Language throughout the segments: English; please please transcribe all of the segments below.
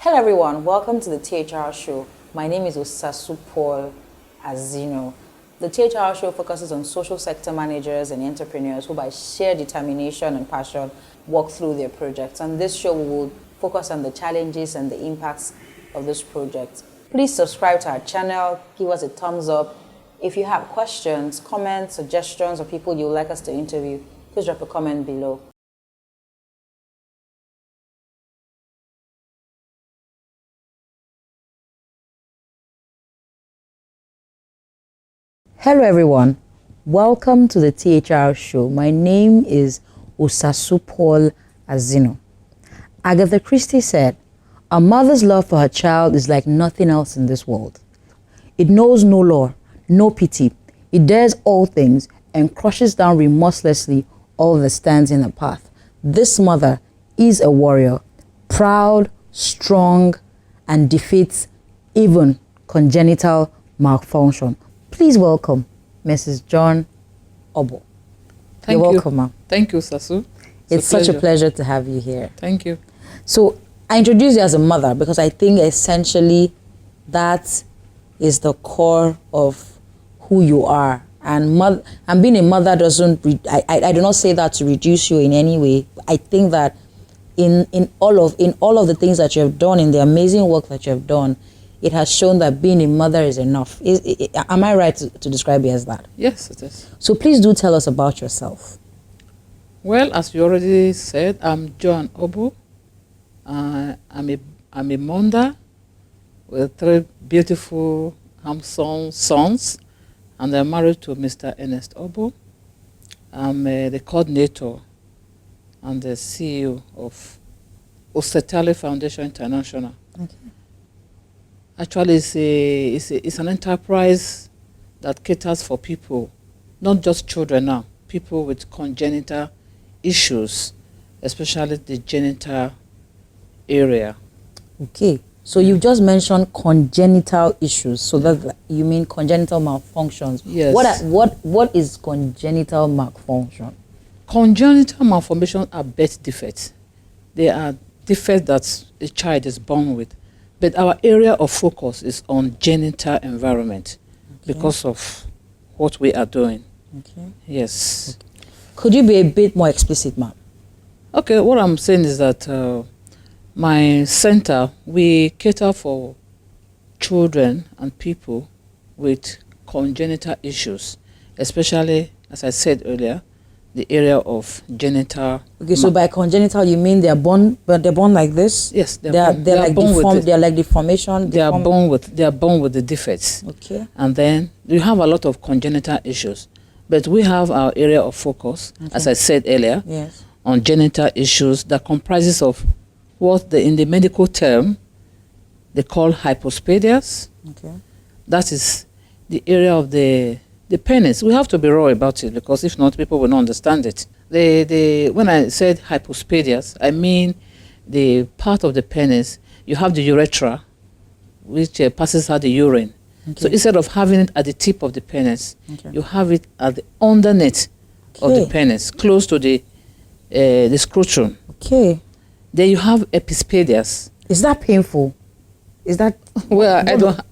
Hello everyone, welcome to the THR show. My name is Osetale Foundation. The THR show focuses on social sector managers and entrepreneurs who by sheer determination and passion work through their projects. On this show, we will focus on the challenges and the impacts of this project. Please subscribe to our channel, give us a thumbs up. If you have questions, comments, suggestions, or people you would like us to interview, please drop a comment below. Hello everyone, welcome to the THR show. My name is Osetale Foundation. Agatha Christie said, "A mother's love for her child is like nothing else in this world. It knows no law, no pity. It dares all things and crushes down remorselessly all that stands in her path. This mother is a warrior, proud, strong, and defeats even congenital malfunction." Please welcome Mrs. Joan Oboh. Thank You're you. welcome, ma'am. Thank you, Sasu. It's such a pleasure to have you here. Thank you. So I introduce you as a mother because I think essentially that is the core of who you are. And being a mother doesn't, I do not say that to reduce you in any way. I think that in all of the things that you have done, in the amazing work that you have done, it has shown that being a mother is enough. Am I right to describe it as that? Yes, it is. So please do tell us about yourself. Well, as you already said, I'm Joan Oboh. I'm a mother with 3 beautiful, handsome sons, and I'm married to Mr. Ernest Oboh. I'm the coordinator and the CEO of Osetale Foundation International. Okay. Actually, it's an enterprise that caters for people, not just children now, people with congenital issues, especially the genital area. Okay, so you just mentioned congenital issues. So that you mean congenital malfunctions. Yes. What is congenital malfunction? Congenital malformations are birth defects. They are defects that a child is born with. But our area of focus is on genital environment because of what we are doing. Okay. Yes. Okay. Could you be a bit more explicit, ma'am? Okay, what I'm saying is that my center, we cater for children and people with congenital issues, especially, as I said earlier, the area of genital. Okay, so by congenital you mean they're born like this? Yes, they're like born deformed. with They're like deformation. they are born with the defects. Okay. And then you have a lot of congenital issues, but we have our area of focus, as I said earlier, Yes. on genital issues that comprises of what in the medical term they call hypospadias. Okay. That is the area of the penis. We have to be raw about it because if not, people will not understand it. When I said hypospadias, I mean the part of the penis. You have the urethra, which passes out the urine. Okay. So instead of having it at the tip of the penis, you have it at the underneath of the penis, close to the scrotum. Okay. Then you have epispadias. Is that painful? Is that well?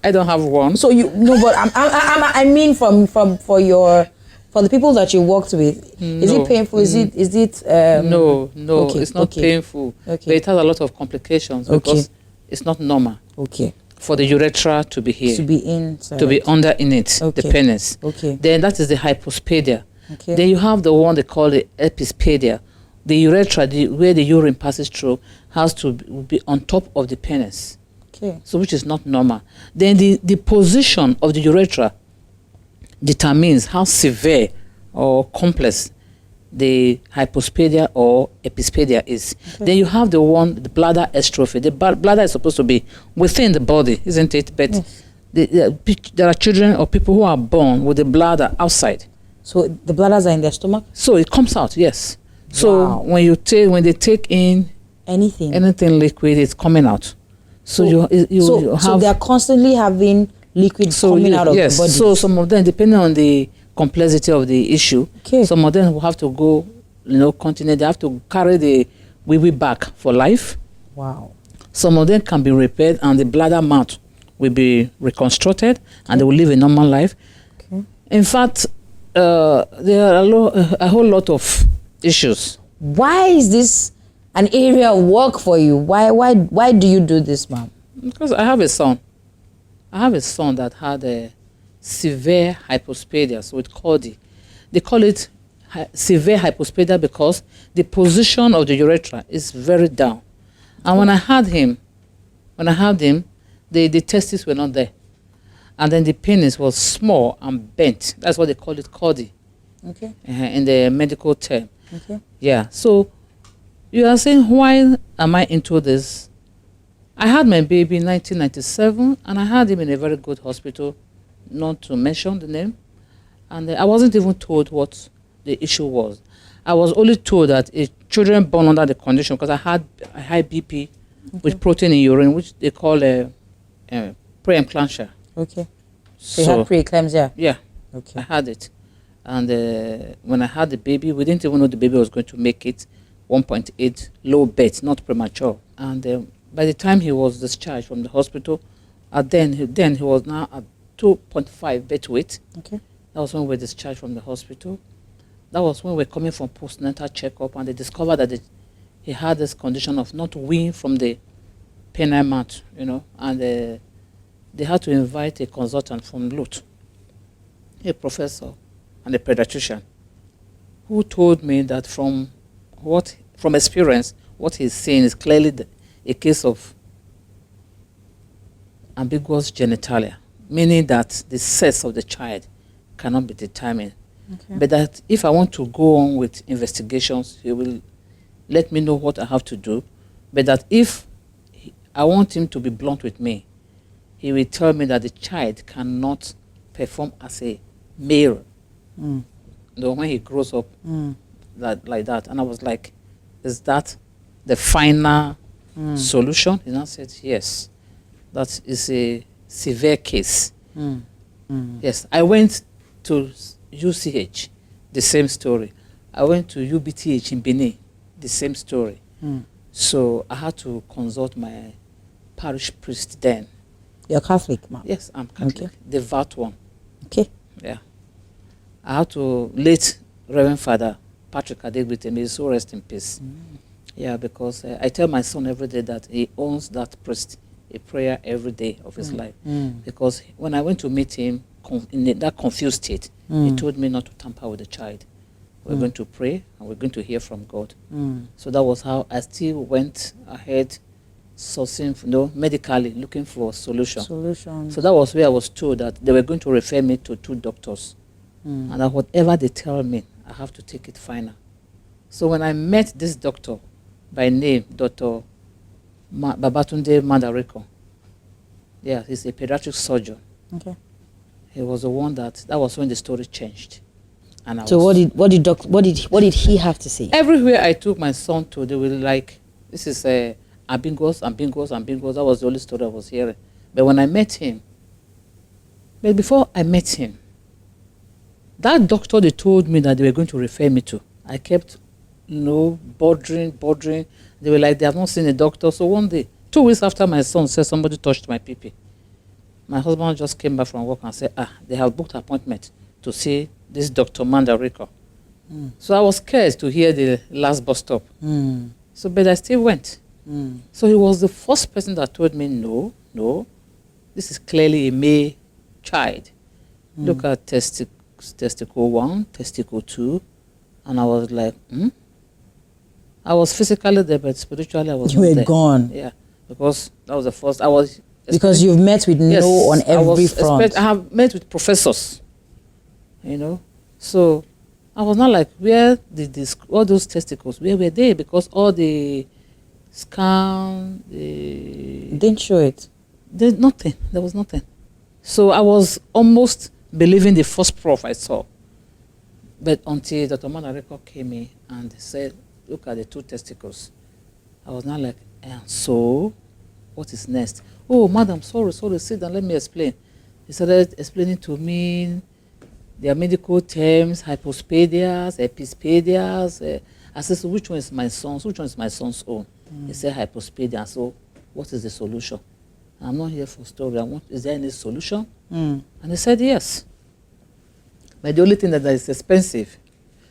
I don't have one. So you no, but I mean for the people that you worked with, is it painful? Is it no, okay, it's not painful. Okay. But it has a lot of complications because it's not normal. Okay. For the urethra to be here. To be inside. To be under in it, the penis. Okay. Then that is the hypospadia. Okay. Then you have the one they call the epispadia. The urethra, where the urine passes through, has to be on top of the penis. Okay. So which is not normal. Then the position of the urethra determines how severe or complex the hypospadia or epispadia is. Okay. Then you have the bladder atrophy. The bladder is supposed to be within the body, isn't it? But yes. There are children or people who are born with the bladder outside. So the bladders are in their stomach? So it comes out, yes. So when they take in anything liquid, it's coming out. So they are constantly having liquid coming out of the body. So some of them, depending on the complexity of the issue, some of them will have to go, continue. They have to carry the wee back for life. Wow. Some of them can be repaired, and the bladder mouth will be reconstructed, and they will live a normal life. Okay. In fact, there are a whole lot of issues. Why is this an area of work for you? Why do you do this, ma'am? Because I have a son. I have a son that had a severe hypospadia, so it's called they call it severe hypospadia because the position of the urethra is very down. And when I had him, the testes were not there. And then the penis was small and bent. That's what they call it, cordy. Okay. In the medical term. Okay. Yeah. So you are saying, why am I into this? I had my baby in 1997, and I had him in a very good hospital, not to mention the name. And I wasn't even told what the issue was. I was only told that children born under the condition, because I had a high BP with protein in urine, which they call preeclampsia. Okay. So you had preeclampsia? Yeah. Okay. I had it. And when I had the baby, we didn't even know the baby was going to make it 1.8 low birth, not premature. And by the time he was discharged from the hospital, then he was now at 2.5 birth weight. Okay. That was when we were discharged from the hospital. That was when we were coming from postnatal checkup, and they discovered that he had this condition of not weeing from the penile mouth, and they had to invite a consultant from LUT, a professor and a pediatrician, who told me that from experience, what he's seeing is clearly a case of ambiguous genitalia, meaning that the sex of the child cannot be determined. Okay. But that if I want to go on with investigations, he will let me know what I have to do. But that if I want him to be blunt with me, he will tell me that the child cannot perform as a male. When he grows up like that. And I was like, is that the final solution? He now said, yes, that is a severe case. Yes, I went to UCH, the same story. I went to UBTH in Benin, the same story. So I had to consult my parish priest then. You're Catholic, ma'am? Yes, I'm Catholic. Okay. Devout one. Okay. Yeah. I had to late Reverend Father Patrick Adegbite, may his soul rest in peace. Yeah, because I tell my son every day that he owns that priest, a prayer every day of his life. Because when I went to meet him in that confused state, he told me not to tamper with the child. We're going to pray and we're going to hear from God. So that was how I still went ahead, sourcing, medically looking for a solution. So that was where I was told that they were going to refer me to 2 doctors. And that whatever they tell me, I have to take it final. So when I met this doctor by name, Dr. Babatunde Madareko, yeah, he's a pediatric surgeon. Okay. He was the one that was when the story changed. And so what did he have to say? Everywhere I took my son to, they were like, this is ambiguous. That was the only story I was hearing. But when I met him, before I met him, that doctor they told me that they were going to refer me to, I kept, bothering. They were like, they have not seen a doctor. So one day, 2 weeks after my son said somebody touched my pee-pee, my husband just came back from work and said, they have booked an appointment to see this Dr. Mandariko. So I was scared to hear the last bus stop. But I still went. So he was the first person that told me, no, this is clearly a male child. Look at testicle 1, testicle 2. And I was like, I was physically there, but spiritually I was not there. You were gone. Yeah, because that was the first. Because you've met with no on every front. I have met with professors, So I was not like, where did all those testicles, where were they? Because all the scan, didn't show it. There's nothing. There was nothing. So I was almost believing the first prof I saw. But until Dr. Manareko came in and said, look at the 2 testicles. I was not like, and so what is next? Oh, madam, sorry, sit down, let me explain. He started explaining to me their medical terms, hypospadias, epispadias. I said, so which one is my son's? Which one is my son's own? He said hypospadia. So what is the solution? I'm not here for story. Is there any solution? Mm. And he said yes. But the only thing that is expensive,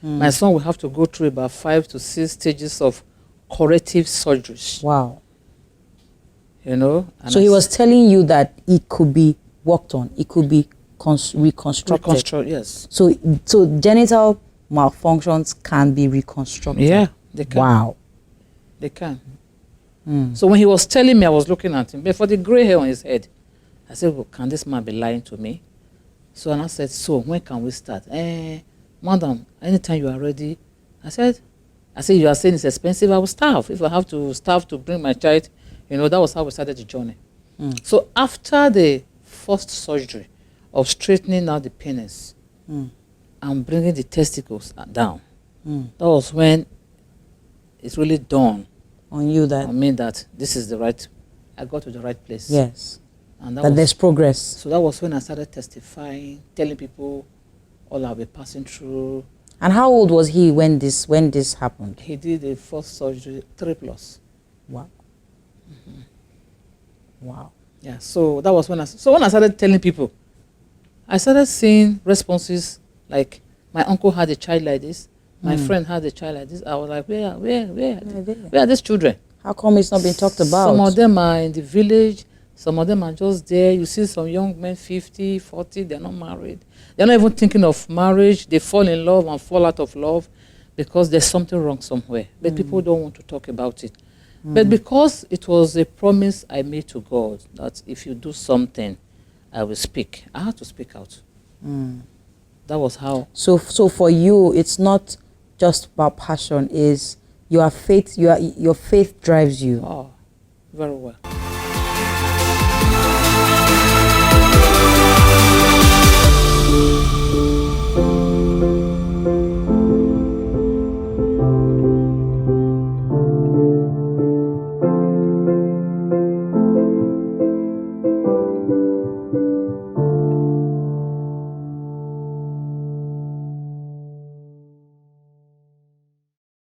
my son will have to go through about 5 to 6 stages of corrective surgeries. Wow. You know? And So he was telling you that it could be worked on. It could be reconstructed. Yes. So genital malfunctions can be reconstructed. Yeah, they can. Wow. They can. So when he was telling me, I was looking at him. But for the gray hair on his head, I said, well, can this man be lying to me? So and I said, so when can we start? Madam, anytime you are ready. I said, you are saying it's expensive, I will starve. If I have to starve to bring my child, you know, that was how we started the journey. So after the first surgery of straightening out the penis and bringing the testicles down, that was when it's really dawned On you that. on me that this is the right, I got to the right place. Yes. And That there's progress. so that was when I started testifying, telling people all I'll be passing through. And how old was he when this happened? He did the first surgery 3+. Wow. Wow. Yeah, so that was when I started telling people, I started seeing responses like my uncle had a child like this, my friend had a child like this. I was like, where are these children? How come it's not being talked about? Some of them are in the village, some of them are just there. You see some young men, 50, 40, they're not married. They're not even thinking of marriage. They fall in love and fall out of love because there's something wrong somewhere. But people don't want to talk about it. But because it was a promise I made to God that if you do something, I will speak. I had to speak out. That was how. So for you, it's not just about passion. Is your faith drives you. Oh, very well.